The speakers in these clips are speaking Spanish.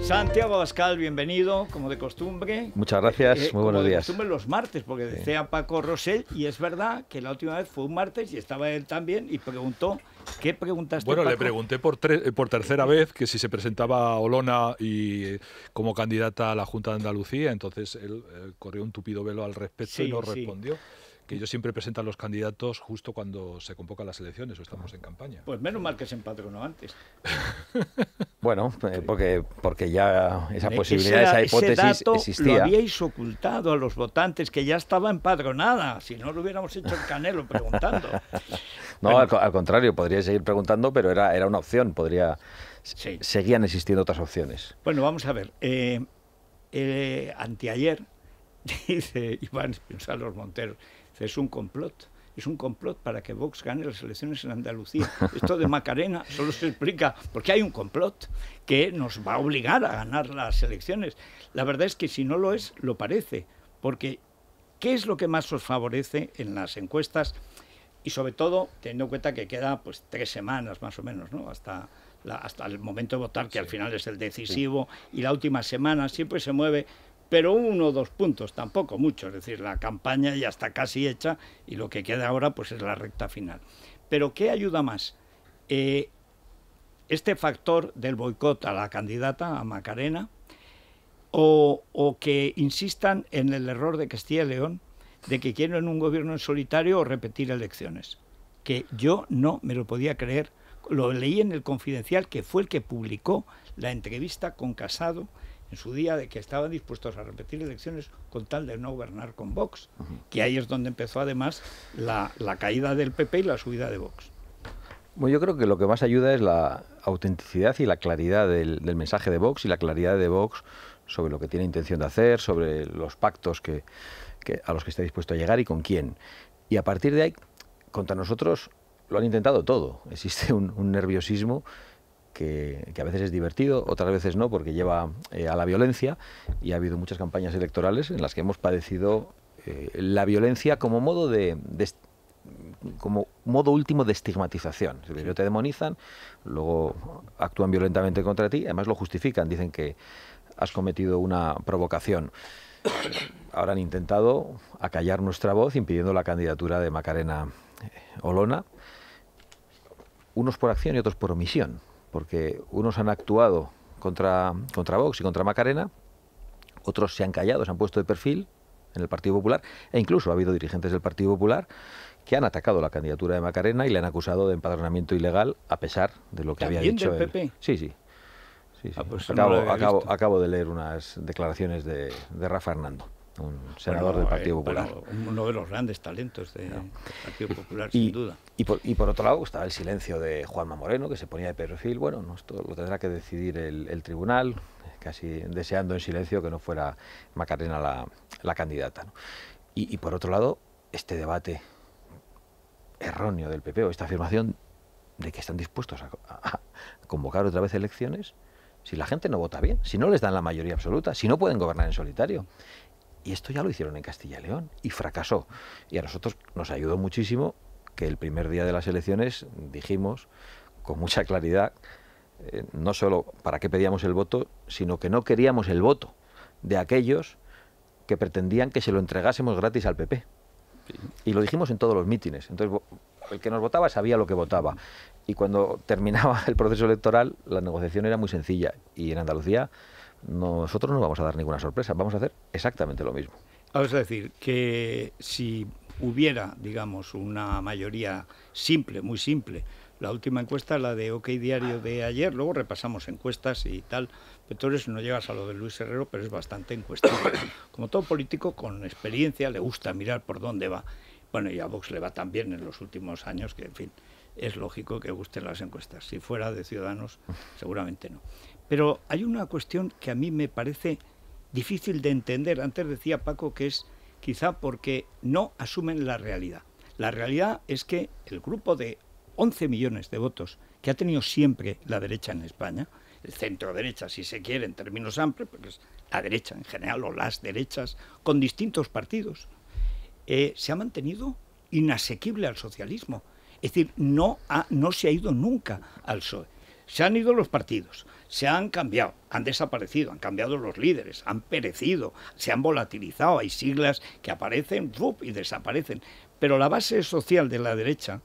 Santiago Abascal, bienvenido, como de costumbre. Muchas gracias, muy buenos días. Como de costumbre los martes, porque decía Paco Rosell, y es verdad que la última vez fue un martes y estaba él también y preguntó, ¿qué preguntaste, Bueno, Paco? le pregunté por tercera vez que si se presentaba Olona como candidata a la Junta de Andalucía, entonces él corrió un tupido velo al respecto y no respondió. Que ellos siempre presentan los candidatos justo cuando se convocan las elecciones o estamos en campaña. Pues menos mal que se empadronó antes. Bueno, porque ya esa posibilidad, esa hipótesis ese dato existía. Lo habíais ocultado a los votantes, que ya estaba empadronada. Si no, lo hubiéramos hecho el Canelo preguntando. No, bueno, al contrario, podría seguir preguntando, pero era una opción. Sí. Seguían existiendo otras opciones. Bueno, vamos a ver. Anteayer, dice Iván Espinosa Monteros, es un complot para que Vox gane las elecciones en Andalucía. Esto de Macarena solo se explica porque hay un complot que nos va a obligar a ganar las elecciones. La verdad es que si no lo es, lo parece, porque ¿qué es lo que más os favorece en las encuestas? Y sobre todo, teniendo en cuenta que queda pues 3 semanas más o menos, ¿no? Hasta el momento de votar, que al final es el decisivo, y la última semana siempre se mueve, pero 1 o 2 puntos, tampoco mucho, es decir, la campaña ya está casi hecha y lo que queda ahora pues es la recta final. Pero ¿qué ayuda más? Este factor del boicot a la candidata, a Macarena, o que insistan en el error de Castilla y León, de que quieren un gobierno en solitario o repetir elecciones, que yo no me lo podía creer. Lo leí en El Confidencial, que fue el que publicó la entrevista con Casado en su día, de que estaban dispuestos a repetir elecciones con tal de no gobernar con Vox, que ahí es donde empezó además la caída del PP y la subida de Vox. Bueno, yo creo que lo que más ayuda es la autenticidad y la claridad del mensaje de Vox y la claridad de Vox sobre lo que tiene intención de hacer, sobre los pactos a los que está dispuesto a llegar y con quién. Y a partir de ahí, contra nosotros lo han intentado todo. Existe un nerviosismo que a veces es divertido, otras veces no, porque lleva a la violencia, y ha habido muchas campañas electorales en las que hemos padecido la violencia como modo como modo último de estigmatización. Es decir, te demonizan, luego actúan violentamente contra ti, además lo justifican, dicen que has cometido una provocación. Ahora han intentado acallar nuestra voz impidiendo la candidatura de Macarena Olona, unos por acción y otros por omisión, porque unos han actuado contra Vox y contra Macarena, otros se han callado, se han puesto de perfil en el Partido Popular, e incluso ha habido dirigentes del Partido Popular que han atacado la candidatura de Macarena y le han acusado de empadronamiento ilegal, a pesar de lo que había dicho del PP? Sí. Pues acabo de leer unas declaraciones de Rafa Hernando, un senador del Partido Popular. Uno de los grandes talentos del Partido Popular, sin duda. Y por otro lado estaba el silencio de Juanma Moreno, que se ponía de perfil. Bueno, esto lo tendrá que decidir el tribunal, casi deseando en silencio que no fuera Macarena la candidata, ¿no? Y por otro lado, este debate erróneo del PP, o esta afirmación de que están dispuestos a convocar otra vez elecciones, si la gente no vota bien, si no les dan la mayoría absoluta, si no pueden gobernar en solitario. Y esto ya lo hicieron en Castilla y León y fracasó. Y a nosotros nos ayudó muchísimo que el primer día de las elecciones dijimos con mucha claridad no solo para qué pedíamos el voto, sino que no queríamos el voto de aquellos que pretendían que se lo entregásemos gratis al PP. Y lo dijimos en todos los mítines. Entonces, el que nos votaba sabía lo que votaba. Y cuando terminaba el proceso electoral, la negociación era muy sencilla. Y en Andalucía nosotros no vamos a dar ninguna sorpresa, vamos a hacer exactamente lo mismo. Es decir, que si hubiera, digamos, una mayoría simple, muy simple, la última encuesta, la de OK Diario de ayer, luego repasamos encuestas y tal, entonces no llegas a lo de Luis Herrero, pero es bastante encuestado. Como todo político con experiencia, le gusta mirar por dónde va. Bueno, y a Vox le va tan bien en los últimos años que, en fin, es lógico que gusten las encuestas. Si fuera de Ciudadanos, seguramente no. Pero hay una cuestión que a mí me parece difícil de entender. Antes decía Paco que es quizá porque no asumen la realidad. La realidad es que el grupo de 11 millones de votos que ha tenido siempre la derecha en España, el centro derecha si se quiere en términos amplios, porque es la derecha en general o las derechas con distintos partidos, se ha mantenido inasequible al socialismo. Es decir, no se ha ido nunca al PSOE. Se han ido los partidos, se han cambiado, han desaparecido, han cambiado los líderes, han perecido, se han volatilizado, hay siglas que aparecen y desaparecen. Pero la base social de la derecha,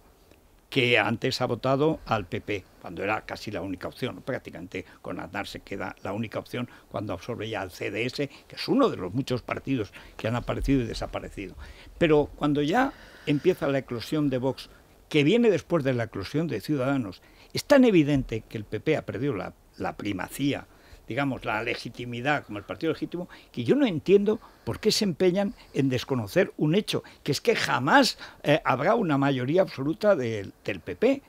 que antes ha votado al PP, cuando era casi la única opción, prácticamente con Aznar se queda la única opción cuando absorbe ya al CDS, que es uno de los muchos partidos que han aparecido y desaparecido. Pero cuando ya empieza la eclosión de Vox, que viene después de la eclosión de Ciudadanos, es tan evidente que el PP ha perdido la primacía, digamos, la legitimidad como el partido legítimo, que yo no entiendo por qué se empeñan en desconocer un hecho, que es que jamás habrá una mayoría absoluta del PP.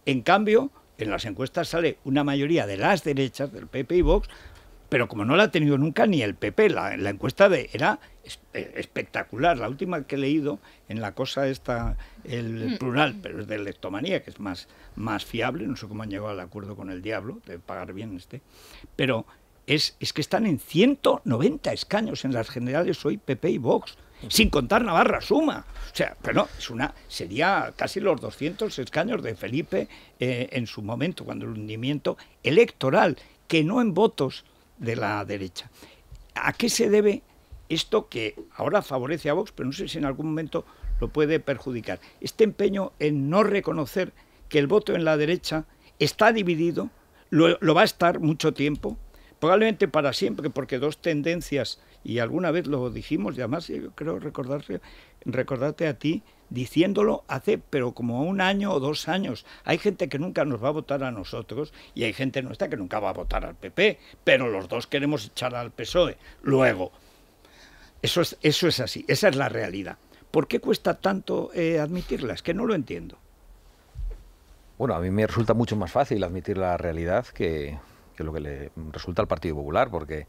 En cambio, en las encuestas sale una mayoría de las derechas, del PP y Vox, pero como no la ha tenido nunca ni el PP, la encuesta era espectacular. La última que he leído en la cosa esta, el plural, pero es de Leptomanía, que es más fiable, no sé cómo han llegado al acuerdo con el diablo, de pagar bien pero es que están en 190 escaños en las generales hoy PP y Vox, sin contar Navarra Suma. O sea, pero no, sería casi los 200 escaños de Felipe en su momento, cuando el hundimiento electoral, que no en votos de la derecha. ¿A qué se debe esto que ahora favorece a Vox, pero no sé si en algún momento lo puede perjudicar? Este empeño en no reconocer que el voto en la derecha está dividido, lo va a estar mucho tiempo, probablemente para siempre, porque dos tendencias, y alguna vez lo dijimos, y además yo creo recordarte a ti, diciéndolo hace, pero como 1 año o 2 años. Hay gente que nunca nos va a votar a nosotros y hay gente nuestra que nunca va a votar al PP, pero los dos queremos echar al PSOE. Luego, eso es así, esa es la realidad. ¿Por qué cuesta tanto admitirla? Es que no lo entiendo. Bueno, a mí me resulta mucho más fácil admitir la realidad que lo que le resulta al Partido Popular, porque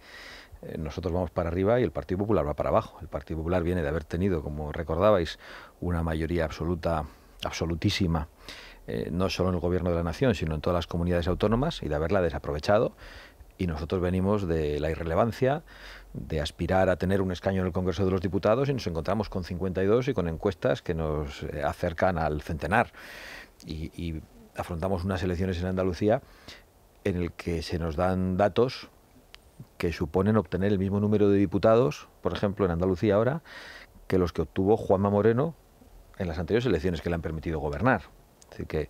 nosotros vamos para arriba y el Partido Popular va para abajo. El Partido Popular viene de haber tenido, como recordabais, una mayoría absolutísima, no solo en el Gobierno de la Nación, sino en todas las comunidades autónomas, y de haberla desaprovechado. Y nosotros venimos de la irrelevancia, de aspirar a tener un escaño en el Congreso de los Diputados, y nos encontramos con 52 y con encuestas que nos acercan al centenar. Y afrontamos unas elecciones en Andalucía en el que se nos dan datos que suponen obtener el mismo número de diputados, por ejemplo, en Andalucía ahora, que los que obtuvo Juanma Moreno en las anteriores elecciones que le han permitido gobernar. Así que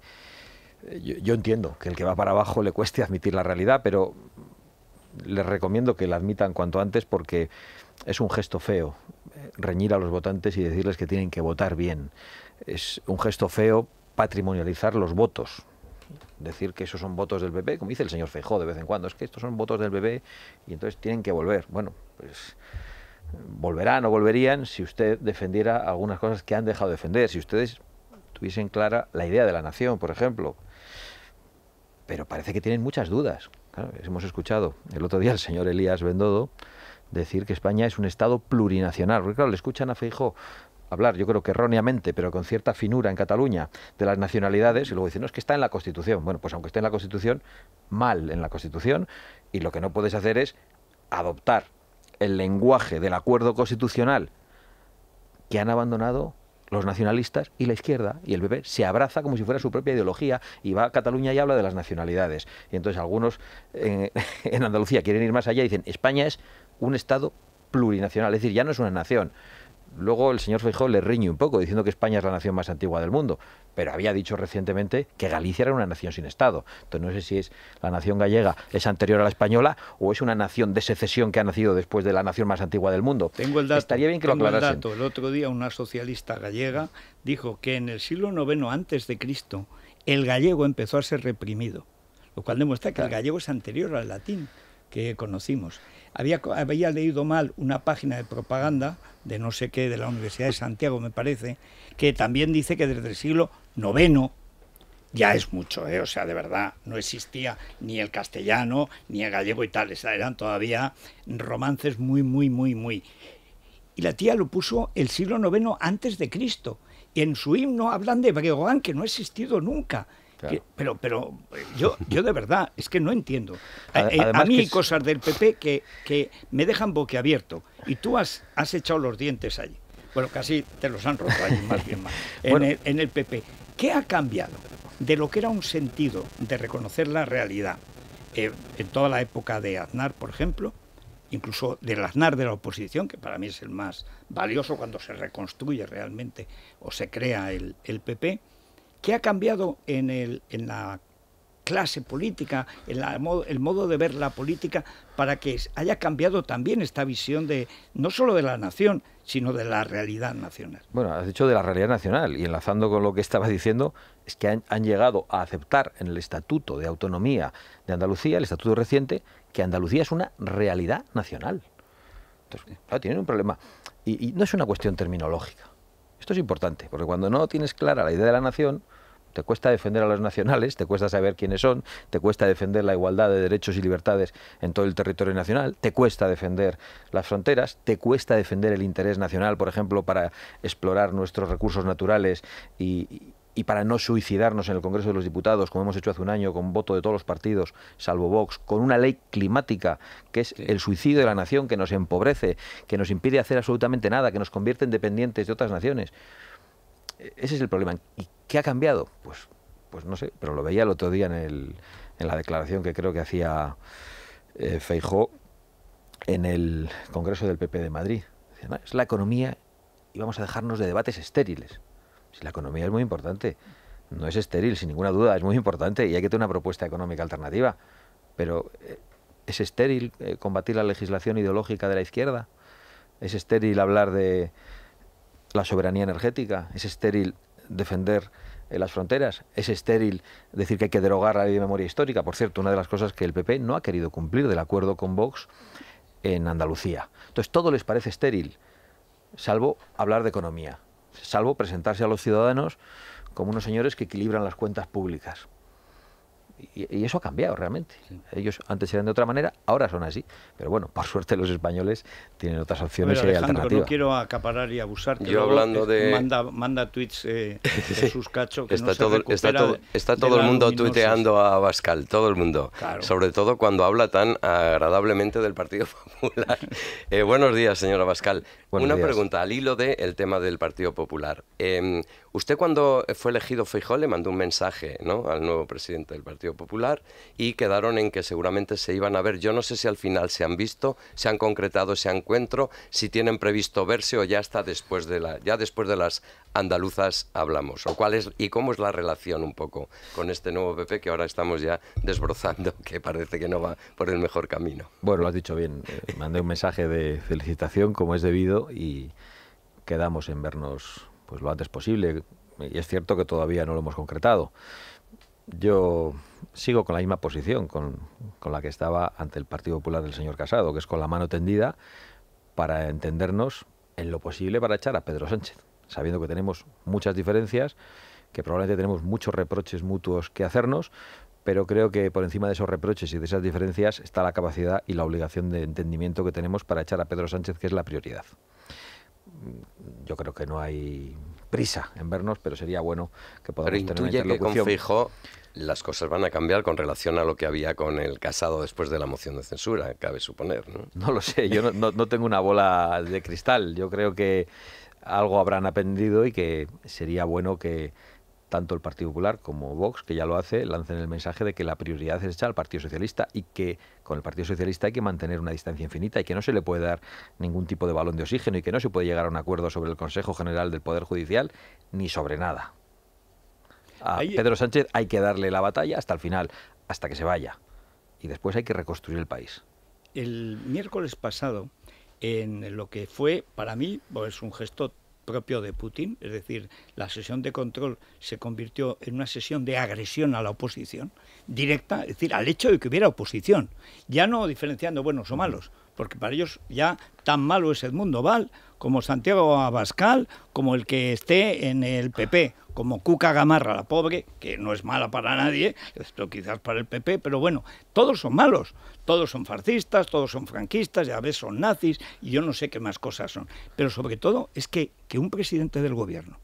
yo entiendo que el que va para abajo le cueste admitir la realidad, pero les recomiendo que la admitan cuanto antes, porque es un gesto feo reñir a los votantes y decirles que tienen que votar bien. Es un gesto feo patrimonializar los votos. Decir que esos son votos del PP, como dice el señor Feijóo de vez en cuando, es que estos son votos del PP y entonces tienen que volver. Bueno, pues volverán o volverían si usted defendiera algunas cosas que han dejado de defender, si ustedes tuviesen clara la idea de la nación, por ejemplo. Pero parece que tienen muchas dudas. Claro, hemos escuchado el otro día al señor Elías Bendodo decir que España es un Estado plurinacional, porque claro, le escuchan a Feijóo hablar, yo creo que erróneamente, pero con cierta finura en Cataluña, de las nacionalidades, y luego dicen, no, es que está en la Constitución. Bueno, pues aunque esté en la Constitución, mal en la Constitución, y lo que no puedes hacer es adoptar el lenguaje del acuerdo constitucional que han abandonado los nacionalistas y la izquierda, y el PP se abraza como si fuera su propia ideología, y va a Cataluña y habla de las nacionalidades. Y entonces algunos en Andalucía quieren ir más allá y dicen, España es un Estado plurinacional, es decir, ya no es una nación. Luego el señor Feijóo le riñe un poco diciendo que España es la nación más antigua del mundo, pero había dicho recientemente que Galicia era una nación sin Estado. Entonces no sé si es la nación gallega es anterior a la española o es una nación de secesión que ha nacido después de la nación más antigua del mundo. Tengo el dato. Estaría bien que lo aclarasen. El otro día una socialista gallega dijo que en el siglo IX antes de Cristo el gallego empezó a ser reprimido, lo cual demuestra que el gallego es anterior al latín que conocimos. Había leído mal una página de propaganda de no sé qué, de la Universidad de Santiago, me parece, que también dice que desde el siglo IX ya es mucho, o sea, de verdad, no existía ni el castellano, ni el gallego y tal, eran todavía romances muy. Y la tía lo puso el siglo IX antes de Cristo, y en su himno hablan de Breogán, que no ha existido nunca. Claro. Pero yo de verdad, es que no entiendo. A mí hay cosas del PP que me dejan boquiabierto. Y tú has echado los dientes allí. Bueno, casi te los han roto allí, más bien mal. En el PP. ¿Qué ha cambiado de lo que era un sentido de reconocer la realidad en toda la época de Aznar, por ejemplo, incluso del Aznar de la oposición, que para mí es el más valioso cuando se reconstruye realmente o se crea el PP, ¿qué ha cambiado en la clase política, el modo de ver la política, para que haya cambiado también esta visión de no solo de la nación, sino de la realidad nacional? Bueno, has dicho de la realidad nacional, y enlazando con lo que estaba diciendo, es que han llegado a aceptar en el Estatuto de Autonomía de Andalucía, el Estatuto reciente, que Andalucía es una realidad nacional. Entonces, claro, tienen un problema. Y no es una cuestión terminológica. Esto es importante, porque cuando no tienes clara la idea de la nación, te cuesta defender a los nacionales, te cuesta saber quiénes son, te cuesta defender la igualdad de derechos y libertades en todo el territorio nacional, te cuesta defender las fronteras, te cuesta defender el interés nacional, por ejemplo, para explorar nuestros recursos naturales y para no suicidarnos en el Congreso de los Diputados, como hemos hecho hace un año, con voto de todos los partidos, salvo Vox, con una ley climática, que es el suicidio de la nación, que nos empobrece, que nos impide hacer absolutamente nada, que nos convierte en dependientes de otras naciones. Ese es el problema. ¿Y qué ha cambiado? Pues no sé, pero lo veía el otro día en la declaración que creo que hacía Feijóo en el Congreso del PP de Madrid. Decía, no, es la economía y vamos a dejarnos de debates estériles. Si la economía es muy importante, no es estéril, sin ninguna duda, es muy importante y hay que tener una propuesta económica alternativa. Pero ¿es estéril combatir la legislación ideológica de la izquierda? ¿Es estéril hablar de la soberanía energética? ¿Es estéril defender las fronteras? ¿Es estéril decir que hay que derogar la ley de memoria histórica? Por cierto, una de las cosas que el PP no ha querido cumplir del acuerdo con Vox en Andalucía. Entonces todo les parece estéril, salvo hablar de economía, salvo presentarse a los ciudadanos como unos señores que equilibran las cuentas públicas. Y eso ha cambiado realmente. Sí. Ellos antes eran de otra manera, ahora son así. Pero bueno, por suerte los españoles tienen otras opciones y alternativas. No quiero acaparar y abusar. Yo hablando de... Manda tweets Jesús Cacho que está todo el mundo tuiteando a Abascal, todo el mundo. Claro. Sobre todo cuando habla tan agradablemente del Partido Popular. Buenos días, señor Abascal. Una pregunta al hilo del tema del Partido Popular. Usted cuando fue elegido Feijóo le mandó un mensaje, ¿no?, al nuevo presidente del Partido Popular y quedaron en que seguramente se iban a ver. Yo no sé si al final se han visto, se han concretado ese encuentro, si tienen previsto verse o ya está después de las andaluzas hablamos. O cuál es y cómo es la relación un poco con este nuevo PP que ahora estamos ya desbrozando, que parece que no va por el mejor camino. Bueno, lo has dicho bien. Mandé un mensaje de felicitación como es debido y quedamos en vernos pues lo antes posible, y es cierto que todavía no lo hemos concretado. Yo sigo con la misma posición con la que estaba ante el Partido Popular del señor Casado, que es con la mano tendida para entendernos en lo posible para echar a Pedro Sánchez, sabiendo que tenemos muchas diferencias, que probablemente tenemos muchos reproches mutuos que hacernos, pero creo que por encima de esos reproches y de esas diferencias está la capacidad y la obligación de entendimiento que tenemos para echar a Pedro Sánchez, que es la prioridad. Yo creo que no hay prisa en vernos, pero sería bueno que podamos tener una interlocución. Que con Feijóo las cosas van a cambiar con relación a lo que había con el Casado después de la moción de censura, cabe suponer, ¿no? No lo sé, yo no tengo una bola de cristal. Yo creo que algo habrán aprendido y que sería bueno que tanto el Partido Popular como Vox, que ya lo hace, lancen el mensaje de que la prioridad es echar al Partido Socialista y que con el Partido Socialista hay que mantener una distancia infinita y que no se le puede dar ningún tipo de balón de oxígeno y que no se puede llegar a un acuerdo sobre el Consejo General del Poder Judicial ni sobre nada. A Pedro Sánchez hay que darle la batalla hasta el final, hasta que se vaya. Y después hay que reconstruir el país. El miércoles pasado, en lo que fue, para mí, pues un gesto propio de Putin, es decir, la sesión de control se convirtió en una sesión de agresión a la oposición directa, es decir, al hecho de que hubiera oposición, ya no diferenciando buenos o malos, porque para ellos ya tan malo es Edmundo Val como Santiago Abascal, como el que esté en el PP, como Cuca Gamarra, la pobre, que no es mala para nadie, esto quizás para el PP, pero bueno, todos son malos, todos son fascistas, todos son franquistas, ya ves, son nazis, y yo no sé qué más cosas son. Pero sobre todo es que un presidente del gobierno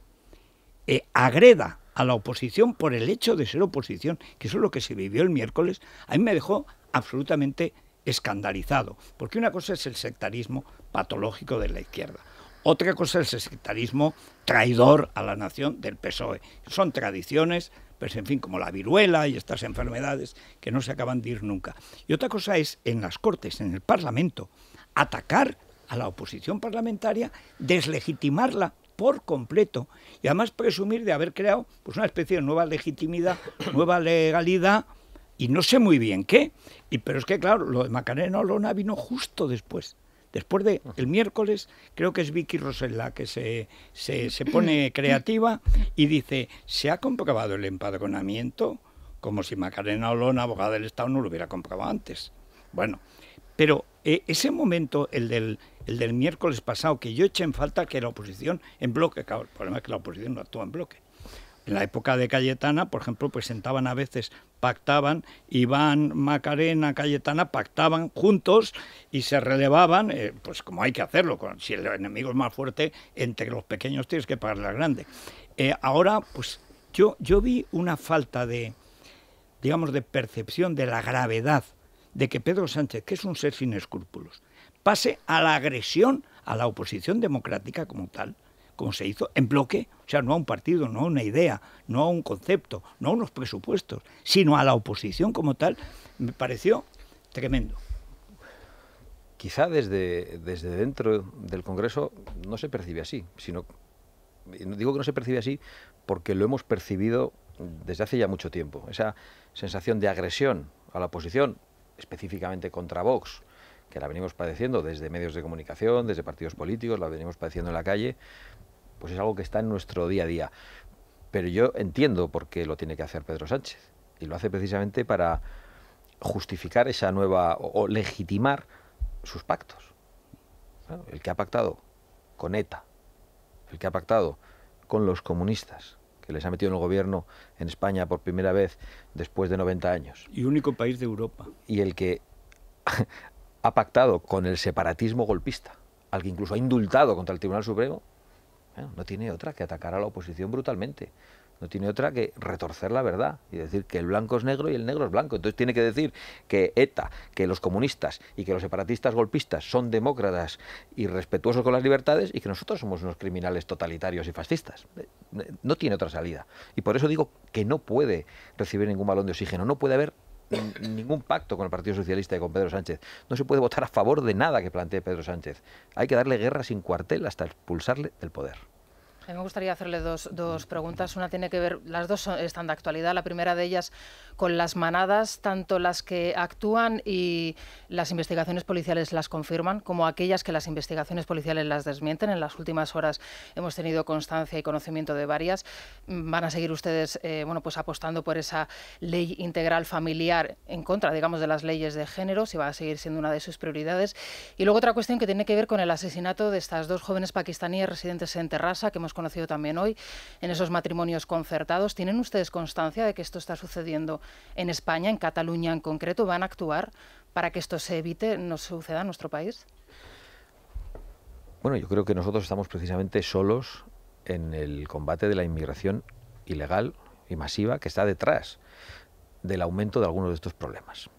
agreda a la oposición por el hecho de ser oposición, que eso es lo que se vivió el miércoles, a mí me dejó absolutamente escandalizado, porque una cosa es el sectarismo patológico de la izquierda, otra cosa es el sectarismo traidor a la nación del PSOE. Son tradiciones, pues en fin, como la viruela y estas enfermedades que no se acaban de ir nunca. Y otra cosa es, en las Cortes, en el Parlamento, atacar a la oposición parlamentaria, deslegitimarla por completo y además presumir de haber creado pues una especie de nueva legitimidad, nueva legalidad y no sé muy bien qué. Pero es que claro, lo de Macarena Olona vino justo después. Después de el miércoles, creo que es Vicky Rosell la que se pone creativa y dice, se ha comprobado el empadronamiento, como si Macarena Olona, abogada del Estado, no lo hubiera comprobado antes. Bueno, pero ese momento, el del miércoles pasado, que yo eché en falta que la oposición en bloque, claro, el problema es que la oposición no actúa en bloque. En la época de Cayetana, por ejemplo, presentaban a veces, pactaban, Iván, Macarena, Cayetana, pactaban juntos y se relevaban, pues como hay que hacerlo, si el enemigo es más fuerte, entre los pequeños tienes que pagarle al grande. Ahora, pues yo vi una falta de, digamos, de percepción de la gravedad de que Pedro Sánchez, que es un ser sin escrúpulos, pase a la agresión a la oposición democrática como tal, como se hizo en bloque, o sea, no a un partido, no a una idea, no a un concepto, no a unos presupuestos, sino a la oposición como tal, me pareció tremendo. Quizá desde dentro del Congreso no se percibe así, sino, digo que no se percibe así porque lo hemos percibido desde hace ya mucho tiempo. Esa sensación de agresión a la oposición, específicamente contra Vox, que la venimos padeciendo desde medios de comunicación, desde partidos políticos, la venimos padeciendo en la calle, pues es algo que está en nuestro día a día. Pero yo entiendo por qué lo tiene que hacer Pedro Sánchez, y lo hace precisamente para justificar esa nueva, o legitimar sus pactos. ¿No? El que ha pactado con ETA, el que ha pactado con los comunistas, que les ha metido en el gobierno en España por primera vez después de 90 años. Y único país de Europa. Y el que ha pactado con el separatismo golpista, al que incluso ha indultado contra el Tribunal Supremo, bueno, no tiene otra que atacar a la oposición brutalmente. No tiene otra que retorcer la verdad y decir que el blanco es negro y el negro es blanco. Entonces tiene que decir que ETA, que los comunistas y que los separatistas golpistas son demócratas y respetuosos con las libertades y que nosotros somos unos criminales totalitarios y fascistas. No tiene otra salida. Y por eso digo que no puede recibir ningún balón de oxígeno. No puede haber ningún pacto con el Partido Socialista y con Pedro Sánchez. No se puede votar a favor de nada que plantee Pedro Sánchez. Hay que darle guerra sin cuartel hasta expulsarle del poder. A mí me gustaría hacerle dos preguntas. Una tiene que ver, las dos están de actualidad. La primera de ellas con las manadas, tanto las que actúan y las investigaciones policiales las confirman, como aquellas que las investigaciones policiales las desmienten. En las últimas horas hemos tenido constancia y conocimiento de varias. ¿Van a seguir ustedes pues apostando por esa ley integral familiar en contra, digamos, de las leyes de género, si va a seguir siendo una de sus prioridades? Y luego otra cuestión que tiene que ver con el asesinato de estas dos jóvenes pakistaníes residentes en Terrassa, que hemos conocido también hoy, en esos matrimonios concertados. ¿Tienen ustedes constancia de que esto está sucediendo en España, en Cataluña en concreto? ¿Van a actuar para que esto se evite, no suceda en nuestro país? Bueno, yo creo que nosotros estamos precisamente solos en el combate de la inmigración ilegal y masiva que está detrás del aumento de algunos de estos problemas.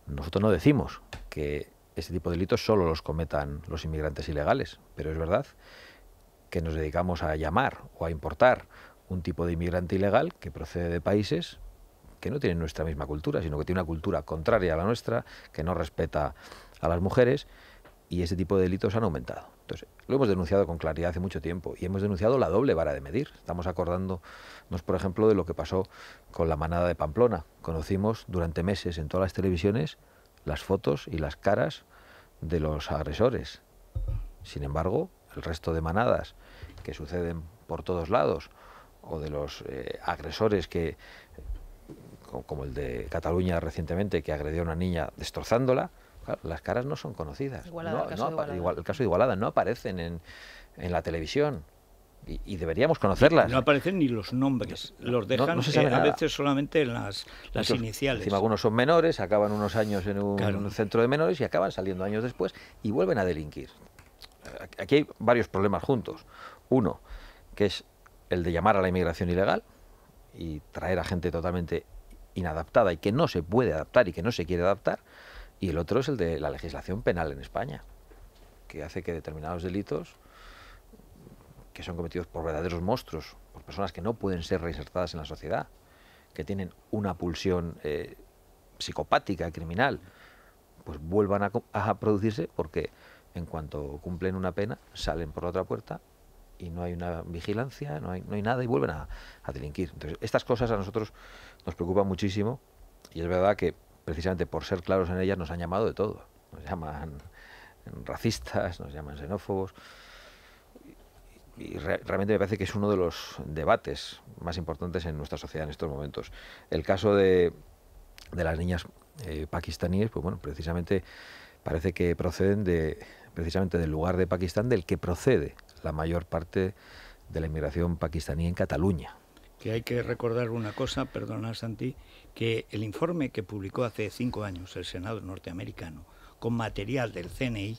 Nosotros no decimos que este tipo de delitos solo los cometan los inmigrantes ilegales, pero es verdad que nos dedicamos a llamar o a importar un tipo de inmigrante ilegal que procede de países que no tienen nuestra misma cultura, sino que tiene una cultura contraria a la nuestra, que no respeta a las mujeres, y ese tipo de delitos han aumentado. Entonces, lo hemos denunciado con claridad hace mucho tiempo y hemos denunciado la doble vara de medir. Estamos acordándonos, por ejemplo, de lo que pasó con la manada de Pamplona. Conocimos durante meses en todas las televisiones las fotos y las caras de los agresores. Sin embargo, el resto de manadas que suceden por todos lados, o de los agresores que, como el de Cataluña recientemente, que agredió a una niña destrozándola, claro, las caras no son conocidas. El caso de Igualada no aparecen en la televisión y deberíamos conocerlas. No aparecen ni los nombres, los dejan se sabe a veces solamente en las iniciales. Encima algunos son menores, acaban unos años en un centro de menores y acaban saliendo años después y vuelven a delinquir. Aquí hay varios problemas juntos. Uno, que es el de llamar a la inmigración ilegal y traer a gente totalmente inadaptada y que no se puede adaptar y que no se quiere adaptar. Y el otro es el de la legislación penal en España, que hace que determinados delitos que son cometidos por verdaderos monstruos, por personas que no pueden ser reinsertadas en la sociedad, que tienen una pulsión psicopática, criminal, pues vuelvan a producirse, porque en cuanto cumplen una pena salen por la otra puerta y no hay una vigilancia, no hay nada, y vuelven a delinquir. Entonces, estas cosas a nosotros nos preocupan muchísimo, y es verdad que precisamente por ser claros en ellas nos han llamado de todo. Nos llaman racistas, nos llaman xenófobos, y realmente me parece que es uno de los debates más importantes en nuestra sociedad en estos momentos. El caso de las niñas pakistaníes, pues bueno, precisamente parece que proceden precisamente del lugar de Pakistán del que procede la mayor parte de la inmigración pakistaní en Cataluña. Que hay que recordar una cosa, perdona Santi, que el informe que publicó hace 5 años el Senado norteamericano con material del CNI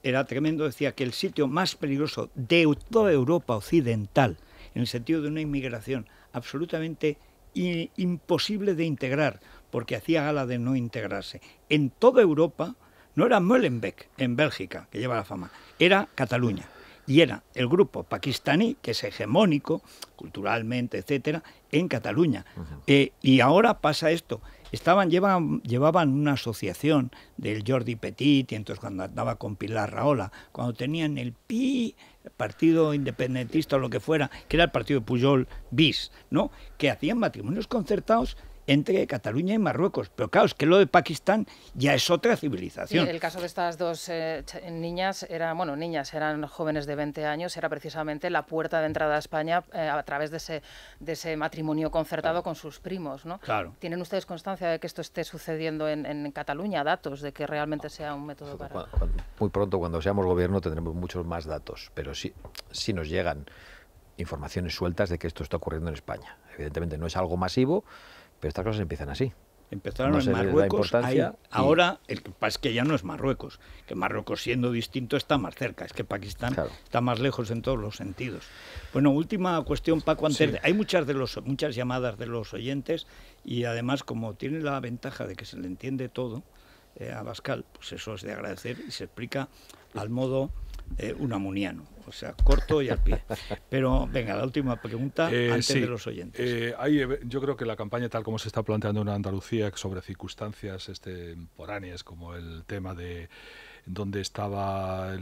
era tremendo. Decía que el sitio más peligroso de toda Europa occidental, en el sentido de una inmigración absolutamente imposible de integrar, porque hacía gala de no integrarse, en toda Europa, no era Molenbeek, en Bélgica, que lleva la fama, era Cataluña. Y era el grupo pakistaní, que es hegemónico, culturalmente, etcétera, en Cataluña. Y ahora pasa esto. Llevaban una asociación del Jordi Petit, y entonces cuando andaba con Pilar Rahola, cuando tenían el Partido Independentista o lo que fuera, que era el partido de Pujol bis, ¿no?, que hacían matrimonios concertados entre Cataluña y Marruecos. Pero claro, es que lo de Pakistán ya es otra civilización. Sí, el caso de estas dos niñas, eran jóvenes de 20 años, era precisamente la puerta de entrada a España a través de ese matrimonio concertado con sus primos, ¿no? Claro. ¿Tienen ustedes constancia de que esto esté sucediendo en Cataluña? ¿Datos de que realmente sea un método para...? Muy pronto, cuando seamos gobierno, tendremos muchos más datos, pero sí nos llegan informaciones sueltas de que esto está ocurriendo en España. Evidentemente no es algo masivo, pero estas cosas empiezan así. Empezaron en Marruecos, ahora el que pasa es que ya no es Marruecos, que Marruecos, siendo distinto, está más cerca, es que Pakistán está más lejos en todos los sentidos. Bueno, última cuestión, Paco, antes hay muchas llamadas de los oyentes, y además, como tiene la ventaja de que se le entiende todo a Abascal, pues eso es de agradecer, y se explica al modo unamuniano, o sea, corto y al pie. Pero venga, la última pregunta antes de los oyentes. Yo creo que la campaña, tal como se está planteando en Andalucía, sobre circunstancias extemporáneas, como el tema de dónde estaba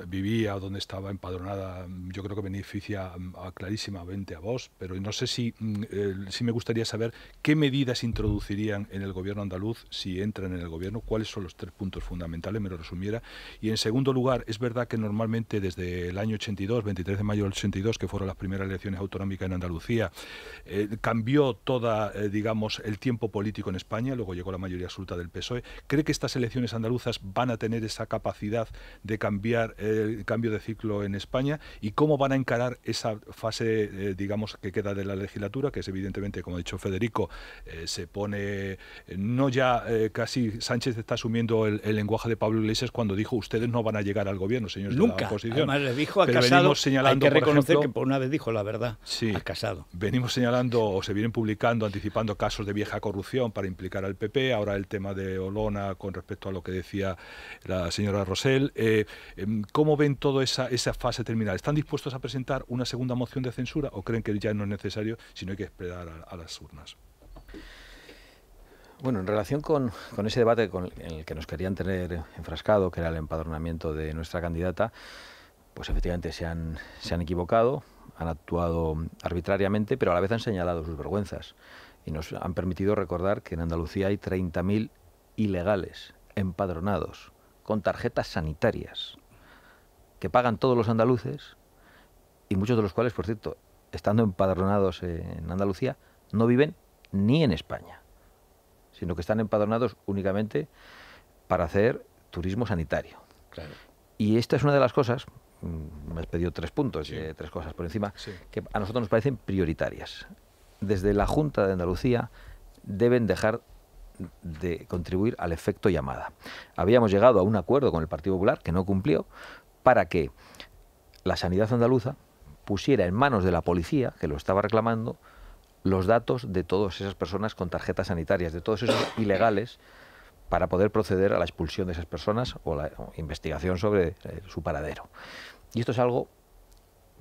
vivía o dónde estaba empadronada, yo creo que beneficia clarísimamente a Vox, pero no sé sí me gustaría saber qué medidas introducirían en el gobierno andaluz si entran en el gobierno, cuáles son los 3 puntos fundamentales, me lo resumiera. Y en segundo lugar, es verdad que normalmente desde el año 82, 23 de mayo del 82, que fueron las primeras elecciones autonómicas en Andalucía, cambió toda, digamos, el tiempo político en España, luego llegó la mayoría absoluta del PSOE. ¿Cree que estas elecciones andaluzas van a tener esa capacidad de cambiar el cambio de ciclo en España, y cómo van a encarar esa fase, digamos, que queda de la legislatura, que es evidentemente, como ha dicho Federico, se pone, no ya casi Sánchez está asumiendo el lenguaje de Pablo Iglesias cuando dijo: ustedes no van a llegar al gobierno, señores de la oposición. Además le dijo a Casado, hay que reconocer que por una vez dijo la verdad a Casado. Venimos señalando, o se vienen publicando, anticipando casos de vieja corrupción para implicar al PP, ahora el tema de Olona con respecto a lo que decía la señora Rosell. ¿Cómo ven toda esa fase terminal? ¿Están dispuestos a presentar una segunda moción de censura o creen que ya no es necesario, sino hay que esperar a las urnas? Bueno, en relación con ese debate en el que nos querían tener enfrascado, que era el empadronamiento de nuestra candidata, pues efectivamente se han equivocado, han actuado arbitrariamente, pero a la vez han señalado sus vergüenzas y nos han permitido recordar que en Andalucía hay 30.000 ilegales empadronados con tarjetas sanitarias que pagan todos los andaluces, y muchos de los cuales, por cierto, estando empadronados en Andalucía, no viven ni en España, sino que están empadronados únicamente para hacer turismo sanitario. Claro. Y esta es una de las cosas, me has pedido 3 puntos, 3 cosas por encima, que a nosotros nos parecen prioritarias. Desde la Junta de Andalucía deben dejar de contribuir al efecto llamada. Habíamos llegado a un acuerdo con el Partido Popular, que no cumplió, para que la sanidad andaluza pusiera en manos de la policía, que lo estaba reclamando, los datos de todas esas personas con tarjetas sanitarias, de todos esos ilegales, para poder proceder a la expulsión de esas personas o la investigación sobre su paradero. Y esto es algo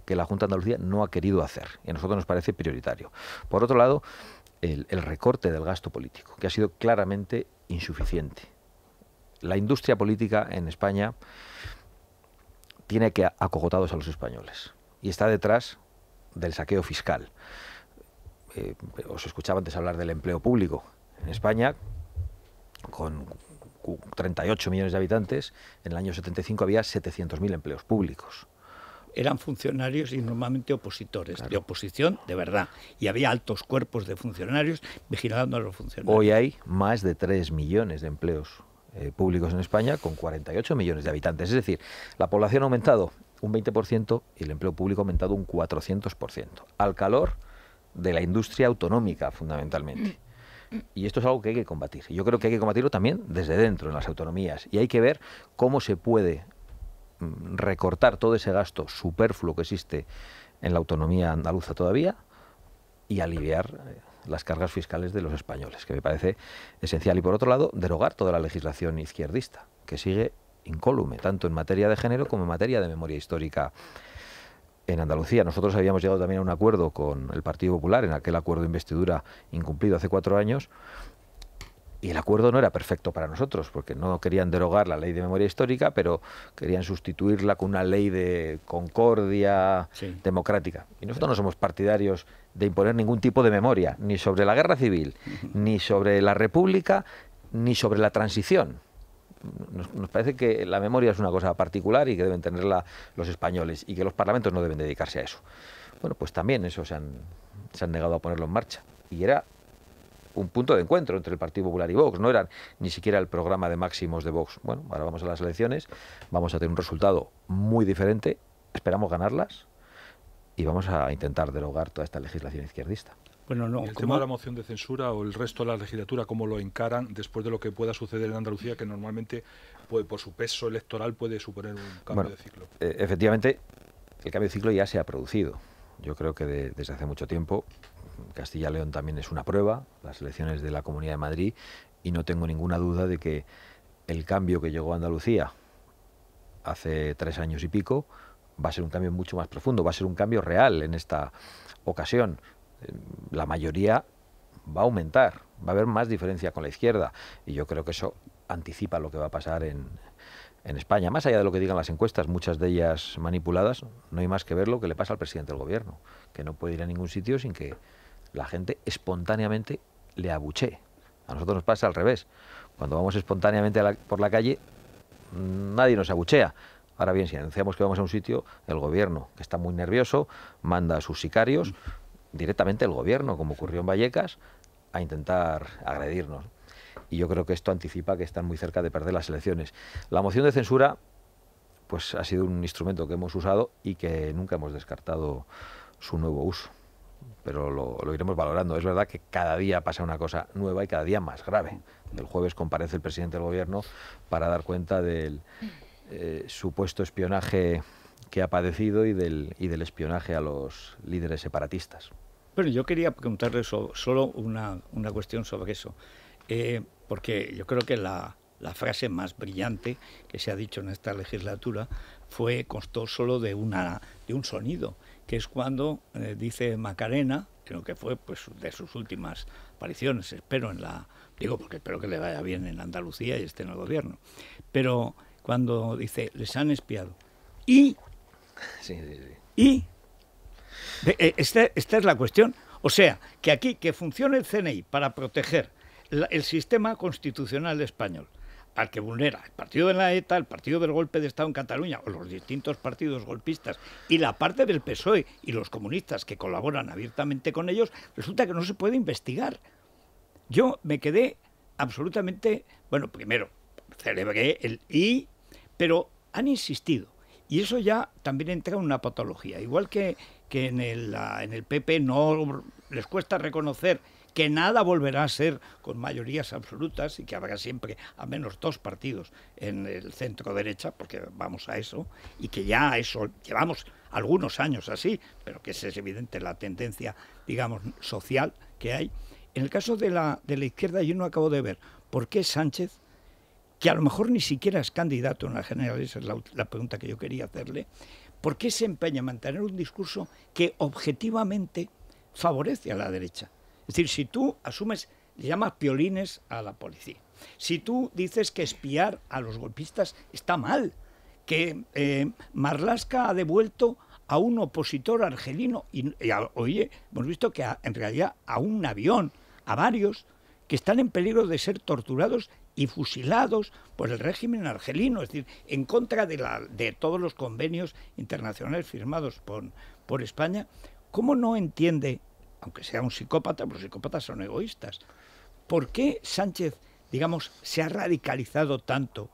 que la Junta de Andalucía no ha querido hacer, y a nosotros nos parece prioritario. Por otro lado, el recorte del gasto político, que ha sido claramente insuficiente. La industria política en España tiene que acogotados a los españoles y está detrás del saqueo fiscal. Os escuchaba antes hablar del empleo público. En España, con 38 millones de habitantes, en el año 75 había 700.000 empleos públicos. Eran funcionarios y normalmente opositores, claro, de oposición de verdad. Y había altos cuerpos de funcionarios vigilando a los funcionarios. Hoy hay más de 3 millones de empleos públicos en España con 48 millones de habitantes. Es decir, la población ha aumentado un 20% y el empleo público ha aumentado un 400%. Al calor de la industria autonómica, fundamentalmente. Y esto es algo que hay que combatir. Y yo creo que hay que combatirlo también desde dentro, en las autonomías. Y hay que ver cómo se puede recortar todo ese gasto superfluo que existe en la autonomía andaluza todavía y aliviar las cargas fiscales de los españoles, que me parece esencial. Y por otro lado, derogar toda la legislación izquierdista, que sigue incólume, tanto en materia de género como en materia de memoria histórica en Andalucía. Nosotros habíamos llegado también a un acuerdo con el Partido Popular, en aquel acuerdo de investidura incumplido hace 4 años, y el acuerdo no era perfecto para nosotros, porque no querían derogar la ley de memoria histórica, pero querían sustituirla con una ley de concordia democrática. Y nosotros no somos partidarios de imponer ningún tipo de memoria, ni sobre la guerra civil, ni sobre la república, ni sobre la transición. Nos parece que la memoria es una cosa particular y que deben tenerla los españoles y que los parlamentos no deben dedicarse a eso. Bueno, pues también eso se han negado a ponerlo en marcha. Y era un punto de encuentro entre el Partido Popular y Vox, no era ni siquiera el programa de máximos de Vox. Bueno, ahora vamos a las elecciones, vamos a tener un resultado muy diferente, esperamos ganarlas y vamos a intentar derogar toda esta legislación izquierdista. Bueno, no, ¿y el tema de la moción de censura o el resto de la legislatura, cómo lo encaran después de lo que pueda suceder en Andalucía, que normalmente, por su peso electoral, puede suponer un cambio de ciclo? Efectivamente, el cambio de ciclo ya se ha producido. Yo creo que desde hace mucho tiempo. Castilla y León también es una prueba, las elecciones de la Comunidad de Madrid, y no tengo ninguna duda de que el cambio que llegó a Andalucía hace 3 años y pico va a ser un cambio mucho más profundo, va a ser un cambio real en esta ocasión. La mayoría va a aumentar, va a haber más diferencia con la izquierda, y yo creo que eso anticipa lo que va a pasar en España. Más allá de lo que digan las encuestas, muchas de ellas manipuladas, no hay más que ver lo que le pasa al presidente del gobierno, que no puede ir a ningún sitio sin que la gente espontáneamente le abuchee. A nosotros nos pasa al revés. Cuando vamos espontáneamente por la calle, nadie nos abuchea. Ahora bien, si anunciamos que vamos a un sitio, el gobierno, que está muy nervioso, manda a sus sicarios, directamente el gobierno, como ocurrió en Vallecas, a intentar agredirnos. Y yo creo que esto anticipa que están muy cerca de perder las elecciones. La moción de censura pues ha sido un instrumento que hemos usado y que nunca hemos descartado su nuevo uso. Pero lo iremos valorando. Es verdad que cada día pasa una cosa nueva y cada día más grave. El jueves comparece el presidente del gobierno para dar cuenta del supuesto espionaje que ha padecido y del espionaje a los líderes separatistas. Bueno, yo quería preguntarle solo una cuestión sobre eso. Porque yo creo que la frase más brillante que se ha dicho en esta legislatura constó solo de un sonido, que es cuando dice Macarena, creo que fue pues de sus últimas apariciones, porque espero que le vaya bien en Andalucía y esté en el gobierno, pero cuando dice, les han espiado, y esta es la cuestión, o sea, que aquí, que funcione el CNI para proteger el sistema constitucional español, al que vulnera el partido de la ETA, el partido del golpe de Estado en Cataluña, o los distintos partidos golpistas, y la parte del PSOE y los comunistas que colaboran abiertamente con ellos, resulta que no se puede investigar. Yo me quedé absolutamente, bueno, primero, celebré pero han insistido. Y eso ya también entra en una patología. Igual que en el PP no les cuesta reconocer que nada volverá a ser con mayorías absolutas y que habrá siempre al menos 2 partidos en el centro derecha, porque vamos a eso, y que ya eso llevamos algunos años así, pero que es evidente la tendencia, digamos, social que hay. En el caso de la izquierda yo no acabo de ver por qué Sánchez, que a lo mejor ni siquiera es candidato en la general, esa es la pregunta que yo quería hacerle, ¿por qué se empeña en mantener un discurso que objetivamente favorece a la derecha? Es decir, si tú asumes, le llamas piolines a la policía, si tú dices que espiar a los golpistas está mal, que Marlaska ha devuelto a un opositor argelino oye, hemos visto que en realidad a un avión, a varios, que están en peligro de ser torturados y fusilados por el régimen argelino, es decir, en contra de todos los convenios internacionales firmados por España. ¿Cómo no entiende, aunque sea un psicópata, pero los psicópatas son egoístas, por qué Sánchez, digamos, se ha radicalizado tanto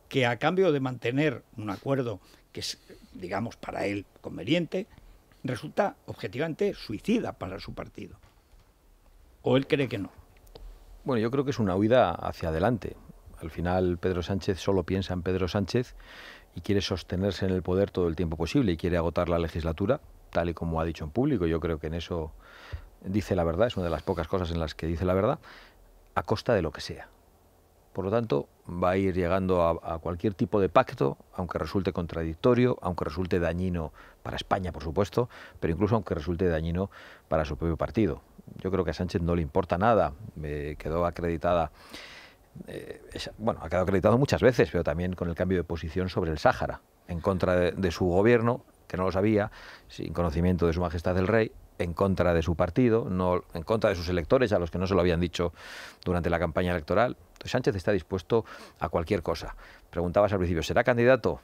que a cambio de mantener un acuerdo que es, digamos, para él conveniente, resulta objetivamente suicida para su partido? ¿O él cree que no? Bueno, yo creo que es una huida hacia adelante. Al final Pedro Sánchez solo piensa en Pedro Sánchez y quiere sostenerse en el poder todo el tiempo posible y quiere agotar la legislatura, tal y como ha dicho en público. Yo creo que en eso dice la verdad, es una de las pocas cosas en las que dice la verdad, a costa de lo que sea. Por lo tanto, va a ir llegando a cualquier tipo de pacto, aunque resulte contradictorio, aunque resulte dañino para España, por supuesto, pero incluso aunque resulte dañino para su propio partido. Yo creo que a Sánchez no le importa nada. Quedó acreditada, ha quedado acreditado muchas veces, pero también con el cambio de posición sobre el Sáhara, en contra de su gobierno, que no lo sabía, sin conocimiento de Su Majestad el Rey, en contra de su partido, no en contra de sus electores, a los que no se lo habían dicho durante la campaña electoral. Entonces, Sánchez está dispuesto a cualquier cosa. Preguntabas al principio, ¿será candidato?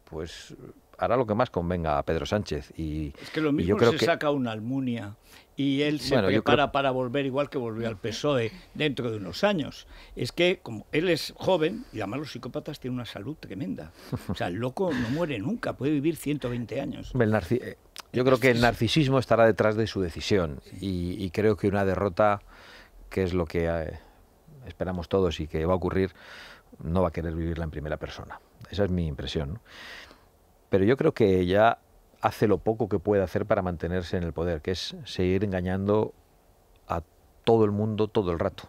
Pues hará lo que más convenga a Pedro Sánchez. Es que lo mismo se saca una Almunia y él se prepara para volver igual que volvió al PSOE dentro de unos años. Es que como él es joven, y además los psicópatas tienen una salud tremenda. O sea, el loco no muere nunca, puede vivir 120 años. Yo creo que el narcisismo estará detrás de su decisión y creo que una derrota, que es lo que esperamos todos y que va a ocurrir, no va a querer vivirla en primera persona. Esa es mi impresión, ¿no? Pero yo creo que ya hace lo poco que puede hacer para mantenerse en el poder, que es seguir engañando a todo el mundo todo el rato.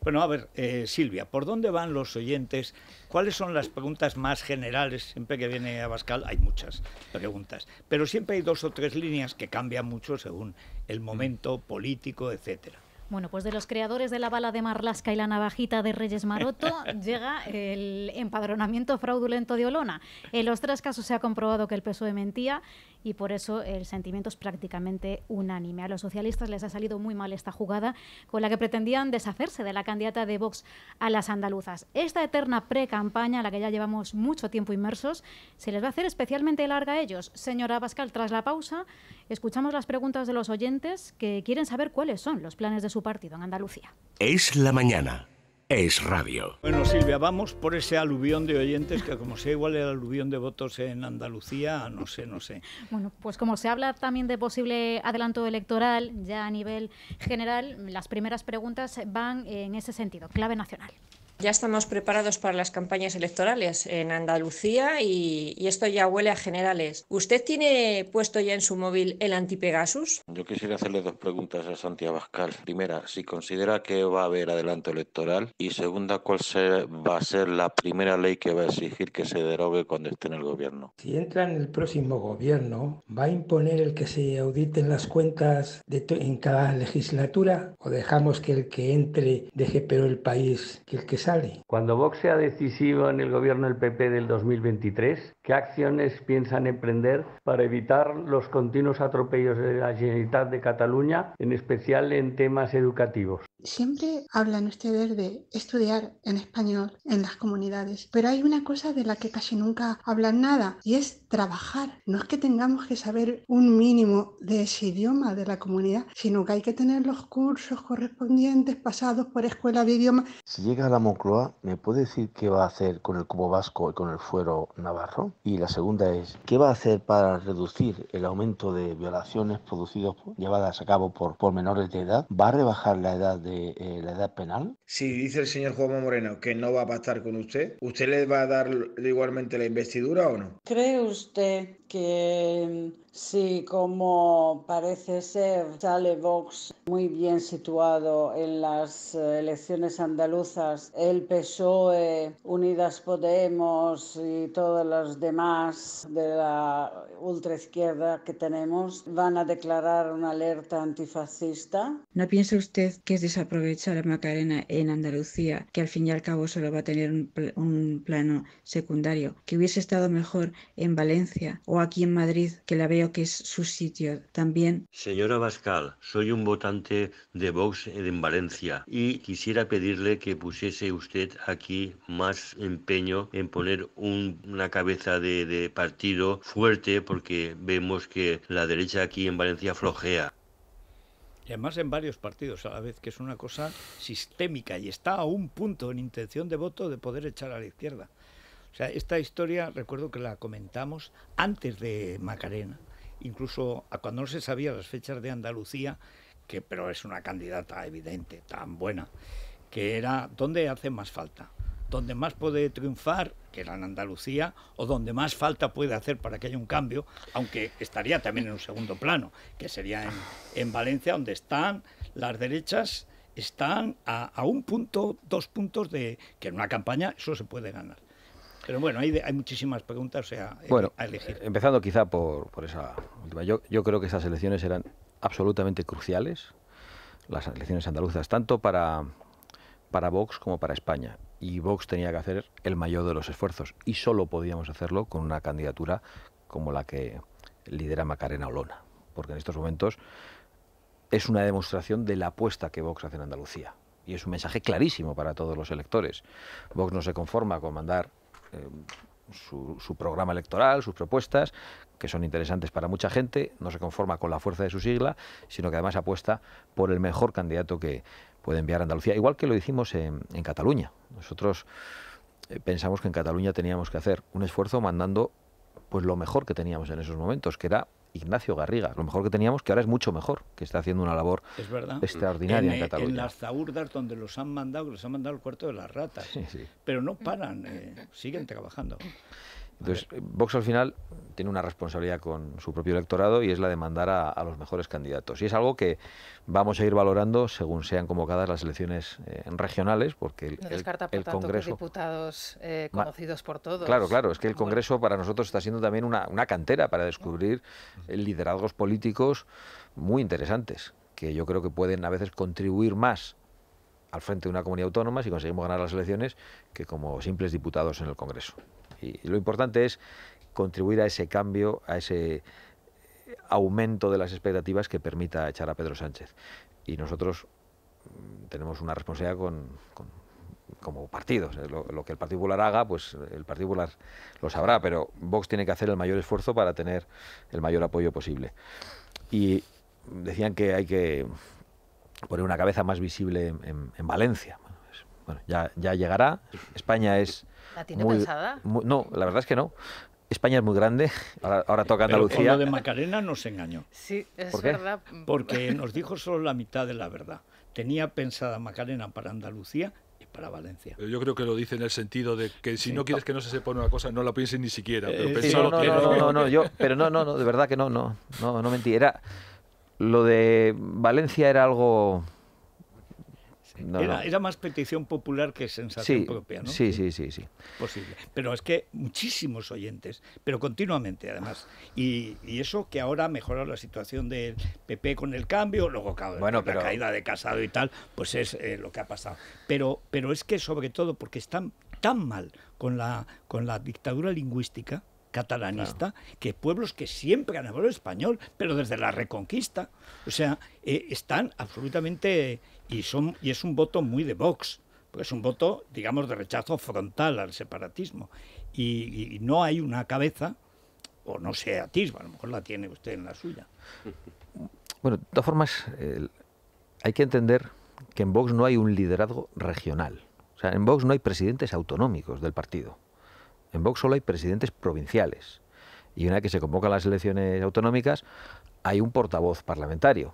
Bueno, a ver, Silvia, ¿por dónde van los oyentes? ¿Cuáles son las preguntas más generales? Siempre que viene Abascal hay muchas preguntas, pero siempre hay 2 o 3 líneas que cambian mucho según el momento político, etcétera. Bueno, pues de los creadores de la bala de Marlaska y la navajita de Reyes Maroto llega el empadronamiento fraudulento de Olona. En los 3 casos se ha comprobado que el PSOE mentía y por eso el sentimiento es prácticamente unánime. A los socialistas les ha salido muy mal esta jugada con la que pretendían deshacerse de la candidata de Vox a las andaluzas. Esta eterna pre-campaña, a la que ya llevamos mucho tiempo inmersos, se les va a hacer especialmente larga a ellos. Señora Abascal, tras la pausa, escuchamos las preguntas de los oyentes que quieren saber cuáles son los planes de su partido en Andalucía. Es la mañana. Es radio. Bueno, Silvia, vamos por ese aluvión de oyentes que, como sea igual el aluvión de votos en Andalucía, no sé. Bueno, pues como se habla también de posible adelanto electoral ya a nivel general, las primeras preguntas van en ese sentido, clave nacional. Ya estamos preparados para las campañas electorales en Andalucía y esto ya huele a generales. ¿Usted tiene puesto ya en su móvil el anti-Pegasus? Yo quisiera hacerle 2 preguntas a Santi Abascal. Primera, si considera que va a haber adelanto electoral. Y segunda, ¿cuál va a ser la primera ley que va a exigir que se derogue cuando esté en el gobierno? Si entra en el próximo gobierno, ¿va a imponer el que se auditen las cuentas en cada legislatura? ¿O dejamos que el que entre deje peor el país que el que sale? Cuando Vox sea decisivo en el gobierno del PP del 2023, ¿qué acciones piensan emprender para evitar los continuos atropellos de la Generalitat de Cataluña, en especial en temas educativos? Siempre hablan ustedes de estudiar en español en las comunidades, pero hay una cosa de la que casi nunca hablan nada y es trabajar. No es que tengamos que saber un mínimo de ese idioma de la comunidad, sino que hay que tener los cursos correspondientes pasados por escuela de idiomas. Si llega a la Moncloa, ¿me puede decir qué va a hacer con el cubo vasco y con el fuero navarro? Y la segunda es, ¿qué va a hacer para reducir el aumento de violaciones llevadas a cabo por menores de edad? ¿Va a rebajar la edad penal? Si dice el señor Juanma Moreno que no va a pactar con usted, ¿usted le va a dar igualmente la investidura o no? ¿Cree usted que Sí, como parece ser, sale Vox muy bien situado en las elecciones andaluzas. El PSOE, Unidas Podemos y todos los demás de la ultraizquierda que tenemos van a declarar una alerta antifascista. ¿No piensa usted que es desaprovechar a Macarena en Andalucía, que al fin y al cabo solo va a tener un plano secundario, que hubiese estado mejor en Valencia o aquí en Madrid, que la veo que es su sitio también? Señora Abascal, soy un votante de Vox en Valencia y quisiera pedirle que pusiese usted aquí más empeño en poner una cabeza de partido fuerte, porque vemos que la derecha aquí en Valencia flojea. Y además en varios partidos a la vez, que es una cosa sistémica y está a un punto en intención de voto de poder echar a la izquierda. O sea, esta historia recuerdo que la comentamos antes de Macarena, incluso a cuando no se sabían las fechas de Andalucía, pero es una candidata evidente, tan buena, que era ¿dónde hace más falta? ¿Dónde más puede triunfar? Que era en Andalucía, o donde más falta puede hacer para que haya un cambio, aunque estaría también en un segundo plano, que sería en Valencia, donde están las derechas, están a un punto, 2 puntos de que en una campaña eso se puede ganar. Pero bueno, hay muchísimas preguntas, o sea, a elegir. Empezando quizá por esa última. Yo creo que esas elecciones eran absolutamente cruciales, las elecciones andaluzas, tanto para Vox como para España. Y Vox tenía que hacer el mayor de los esfuerzos. Y solo podíamos hacerlo con una candidatura como la que lidera Macarena Olona. Porque en estos momentos es una demostración de la apuesta que Vox hace en Andalucía. Y es un mensaje clarísimo para todos los electores. Vox no se conforma con mandar su programa electoral, sus propuestas, que son interesantes para mucha gente, no se conforma con la fuerza de su sigla, sino que además apuesta por el mejor candidato que puede enviar a Andalucía, igual que lo hicimos en Cataluña. Nosotros pensamos que en Cataluña teníamos que hacer un esfuerzo mandando pues lo mejor que teníamos en esos momentos, que era Ignacio Garriga, lo mejor que teníamos, que ahora es mucho mejor, que está haciendo una labor extraordinaria en Cataluña. En las zaurdas donde les han mandado el cuarto de las ratas, pero no paran, siguen trabajando. Entonces, Vox al final tiene una responsabilidad con su propio electorado y es la de mandar a los mejores candidatos. Y es algo que vamos a ir valorando según sean convocadas las elecciones regionales, porque no descarta, por tanto, Congreso... que diputados conocidos por todos. Claro, es que el Congreso para nosotros está siendo también una cantera para descubrir liderazgos políticos muy interesantes, que yo creo que pueden a veces contribuir más al frente de una comunidad autónoma si conseguimos ganar las elecciones que como simples diputados en el Congreso. Y lo importante es contribuir a ese cambio, a ese aumento de las expectativas que permita echar a Pedro Sánchez. Y nosotros tenemos una responsabilidad como partidos. Lo que el Partido Popular haga, pues el Partido Popular lo sabrá, pero Vox tiene que hacer el mayor esfuerzo para tener el mayor apoyo posible. Y decían que hay que poner una cabeza más visible en Valencia. Bueno, ya llegará. España es... ¿La tiene pensada? No, la verdad es que no. España es muy grande, ahora toca Andalucía. Pero con lo de Macarena nos engañó. Sí, es ¿Por qué? verdad. Porque nos dijo solo la mitad de la verdad. Tenía pensada Macarena para Andalucía y para Valencia. Yo creo que lo dice en el sentido de que si no quieres que no se sepa una cosa, no la pienses ni siquiera. Pero de verdad que no mentí. Lo de Valencia era algo... Era más petición popular que sensación propia, ¿no? Sí. Posible. Pero es que muchísimos oyentes, pero continuamente además. Y eso que ahora mejora la situación del PP con el cambio, luego la caída de Casado y tal, pues es lo que ha pasado. Pero es que sobre todo porque están tan mal con la dictadura lingüística catalanista, que pueblos que siempre han hablado español, pero desde la Reconquista, o sea, están absolutamente, y es un voto muy de Vox, porque es un voto, digamos, de rechazo frontal al separatismo, y no hay una cabeza, o no se atisba, a lo mejor la tiene usted en la suya. Bueno, de todas formas, hay que entender que en Vox no hay un liderazgo regional, o sea, en Vox no hay presidentes autonómicos del partido. En Vox solo hay presidentes provinciales. Y una vez que se convocan las elecciones autonómicas, hay un portavoz parlamentario.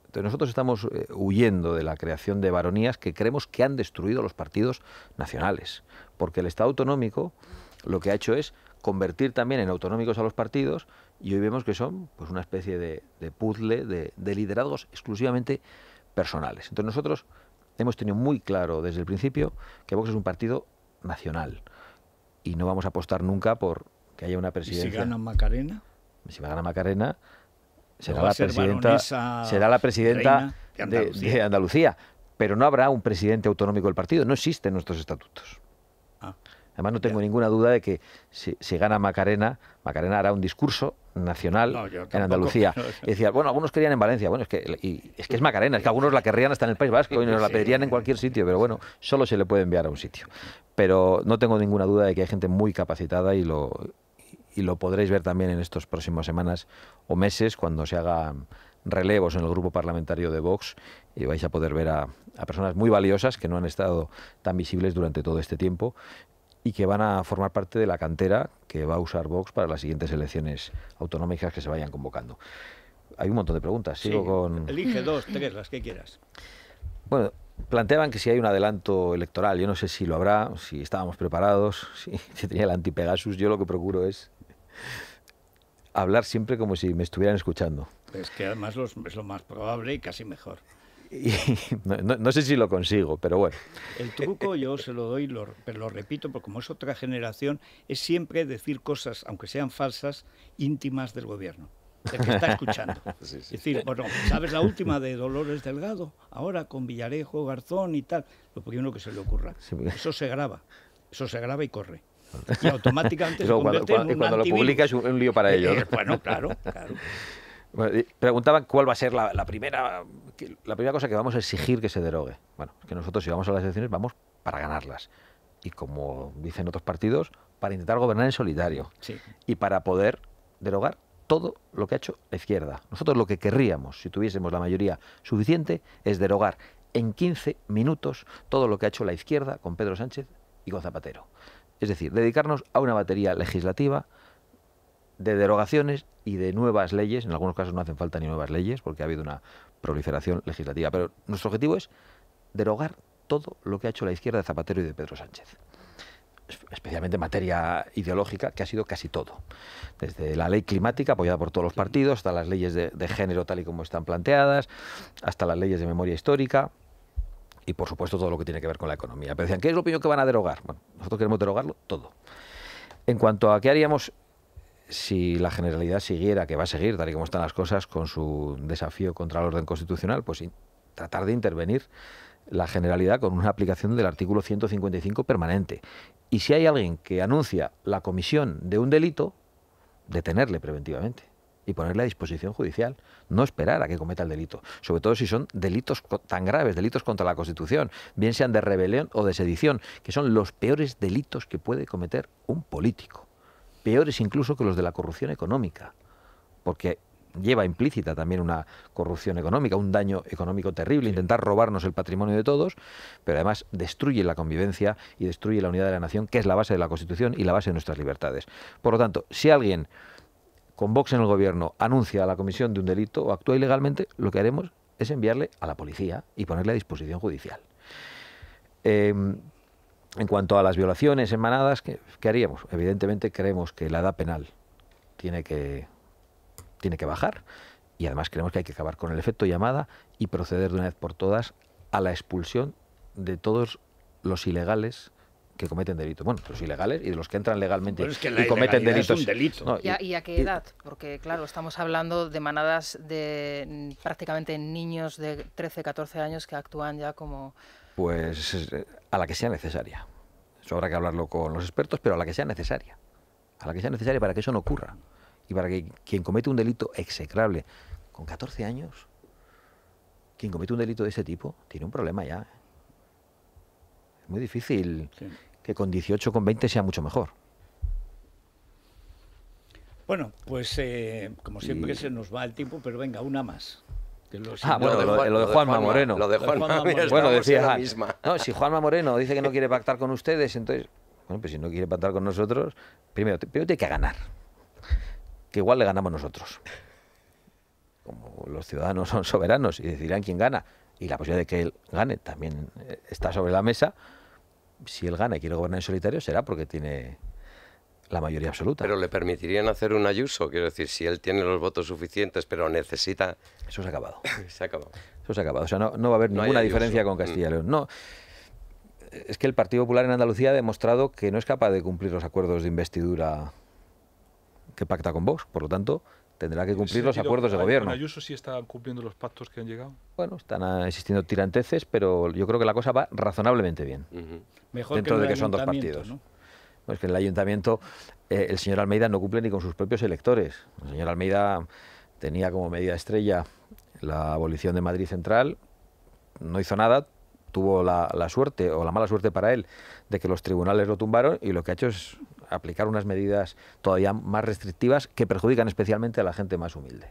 Entonces nosotros estamos huyendo de la creación de baronías que creemos que han destruido los partidos nacionales. Porque el Estado autonómico lo que ha hecho es convertir también en autonómicos a los partidos y hoy vemos que son pues una especie de puzzle de liderazgos exclusivamente personales. Entonces nosotros hemos tenido muy claro desde el principio que Vox es un partido nacional y no vamos a apostar nunca por que haya una presidencia. ¿Y si gana Macarena? Si gana Macarena, será la presidenta de Andalucía. Pero no habrá un presidente autonómico del partido. No existen nuestros estatutos. Además, no tengo ninguna duda de que si gana Macarena hará un discurso nacional en Andalucía. Y decía, bueno, algunos querían en Valencia. Bueno, es que es Macarena, es que algunos la querrían hasta en el País Vasco y nos la pedirían en cualquier sitio, pero bueno, solo se le puede enviar a un sitio. Pero no tengo ninguna duda de que hay gente muy capacitada y lo podréis ver también en estas próximas semanas o meses cuando se hagan relevos en el grupo parlamentario de Vox, y vais a poder ver a personas muy valiosas que no han estado tan visibles durante todo este tiempo y que van a formar parte de la cantera que va a usar Vox para las siguientes elecciones autonómicas que se vayan convocando. Hay un montón de preguntas. Sigo con... Elige 2, 3, las que quieras. Bueno, planteaban que si hay un adelanto electoral. Yo no sé si lo habrá, si estábamos preparados, si tenía el anti-Pegasus. Yo lo que procuro es hablar siempre como si me estuvieran escuchando. Es que además es lo más probable y casi mejor. Y no sé si lo consigo, pero bueno. El truco yo se lo doy, pero lo repito, porque como es otra generación, es siempre decir cosas, aunque sean falsas, íntimas del gobierno, del que está escuchando. Sí. Es decir, bueno, ¿sabes la última de Dolores Delgado? Ahora con Villarejo, Garzón y tal. Lo primero que se le ocurra. Sí. Eso se graba y corre. Y automáticamente se convierte en un cuando lo publica es un lío para ellos. Bueno, claro. Bueno, preguntaban cuál va a ser la primera cosa que vamos a exigir que se derogue. Bueno, es que nosotros si vamos a las elecciones vamos para ganarlas. Y como dicen otros partidos, para intentar gobernar en solitario. Sí. Y para poder derogar todo lo que ha hecho la izquierda. Nosotros lo que querríamos, si tuviésemos la mayoría suficiente, es derogar en 15 minutos todo lo que ha hecho la izquierda con Pedro Sánchez y con Zapatero. Es decir, dedicarnos a una batería legislativa de derogaciones y de nuevas leyes. En algunos casos no hacen falta ni nuevas leyes porque ha habido una proliferación legislativa. Pero nuestro objetivo es derogar todo lo que ha hecho la izquierda de Zapatero y de Pedro Sánchez. Especialmente en materia ideológica, que ha sido casi todo. Desde la ley climática, apoyada por todos los partidos, hasta las leyes de género tal y como están planteadas, hasta las leyes de memoria histórica y, por supuesto, todo lo que tiene que ver con la economía. Pero decían, ¿qué es lo primero que van a derogar? Bueno, nosotros queremos derogarlo todo. En cuanto a qué haríamos si la Generalidad siguiera, que va a seguir, tal y como están las cosas, con su desafío contra el orden constitucional, pues tratar de intervenir la Generalidad con una aplicación del artículo 155 permanente. Y si hay alguien que anuncia la comisión de un delito, detenerle preventivamente y ponerle a disposición judicial. No esperar a que cometa el delito. Sobre todo si son delitos tan graves, delitos contra la Constitución, bien sean de rebelión o de sedición, que son los peores delitos que puede cometer un político. Peores incluso que los de la corrupción económica, porque lleva implícita también una corrupción económica, un daño económico terrible, intentar robarnos el patrimonio de todos, pero además destruye la convivencia y destruye la unidad de la nación, que es la base de la Constitución y la base de nuestras libertades. Por lo tanto, si alguien con Vox en el gobierno anuncia la comisión de un delito o actúa ilegalmente, lo que haremos es enviarle a la policía y ponerle a disposición judicial. En cuanto a las violaciones en manadas, ¿qué haríamos? Evidentemente creemos que la edad penal tiene que bajar y además creemos que hay que acabar con el efecto llamada y proceder de una vez por todas a la expulsión de todos los ilegales que cometen delitos. Bueno, los ilegales y de los que entran legalmente y cometen delitos. Es un delito. No, ¿Y a qué edad? Porque claro, estamos hablando de manadas de prácticamente niños de 13, 14 años que actúan ya como... Pues a la que sea necesaria. Eso habrá que hablarlo con los expertos, pero a la que sea necesaria. A la que sea necesaria para que eso no ocurra. Y para que quien comete un delito execrable con 14 años, quien comete un delito de ese tipo, tiene un problema ya. Es muy difícil que con 18, con 20 sea mucho mejor. Bueno, pues como siempre se nos va el tiempo, pero venga, una más. Lo de Juanma Moreno. Lo de Juanma Moreno. Bueno, decía, no, si Juanma Moreno dice que no quiere pactar con ustedes, entonces, bueno, pues si no quiere pactar con nosotros, primero tiene que ganar. Que igual le ganamos nosotros. Como los ciudadanos son soberanos y decidirán quién gana, y la posibilidad de que él gane también está sobre la mesa, si él gana y quiere gobernar en solitario será porque tiene la mayoría absoluta. Pero le permitirían hacer un Ayuso, quiero decir, si él tiene los votos suficientes, pero necesita... Eso se ha acabado. Se ha acabado. Eso se ha acabado. O sea, no va a haber ninguna diferencia con Castilla y León. No. Es que el Partido Popular en Andalucía ha demostrado que no es capaz de cumplir los acuerdos de investidura que pacta con Vox. Por lo tanto, tendrá que cumplir los acuerdos de gobierno. ¿Con Ayuso sí está cumpliendo los pactos que han llegado? Bueno, están existiendo tiranteces, pero yo creo que la cosa va razonablemente bien. Mejor dentro que de que son dos partidos. ¿No? Pues que en el ayuntamiento el señor Almeida no cumple ni con sus propios electores. El señor Almeida tenía como medida estrella la abolición de Madrid Central, no hizo nada, tuvo la suerte o la mala suerte para él de que los tribunales lo tumbaron y lo que ha hecho es aplicar unas medidas todavía más restrictivas que perjudican especialmente a la gente más humilde.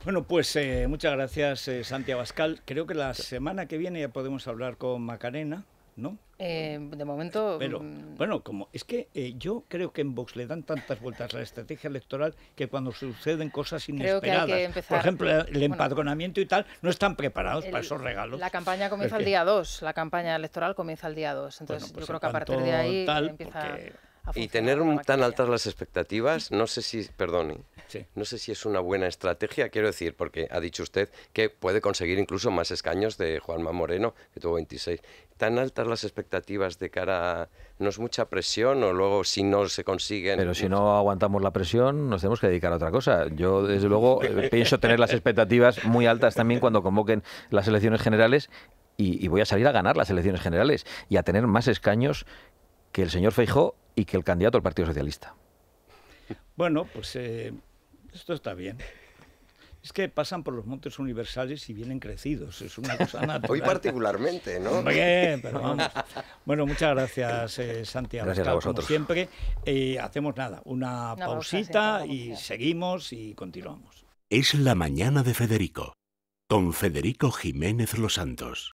Bueno, pues muchas gracias, Santi Abascal. Creo que la semana que viene ya podemos hablar con Macarena, ¿no? De momento... Pero, bueno, como es que yo creo que en Vox le dan tantas vueltas a la estrategia electoral que cuando suceden cosas inesperadas, por ejemplo, el empadronamiento y tal, no están preparados para esos regalos. La campaña comienza el día 2, la campaña electoral comienza el día 2, entonces pues yo creo que a partir de ahí empieza... Y tener tan altas las expectativas, no sé si, no sé si es una buena estrategia, quiero decir, porque ha dicho usted que puede conseguir incluso más escaños de Juanma Moreno, que tuvo 26. ¿Tan altas las expectativas de cara a... ¿No es mucha presión o luego si no se consiguen...? Pero si no aguantamos la presión, nos tenemos que dedicar a otra cosa. Yo, desde luego, pienso tener las expectativas muy altas también cuando convoquen las elecciones generales y voy a salir a ganar las elecciones generales y a tener más escaños que el señor Feijóo y que el candidato al Partido Socialista. Bueno, pues esto está bien. Es que pasan por los montes universales y vienen crecidos. Es una cosa natural. Hoy particularmente, ¿no? Bien, pero vamos. Bueno, muchas gracias, Santi Abascal. Gracias a vosotros. Como siempre, hacemos una pausita y seguimos y continuamos. Es la mañana de Federico, con Federico Jiménez Los Santos.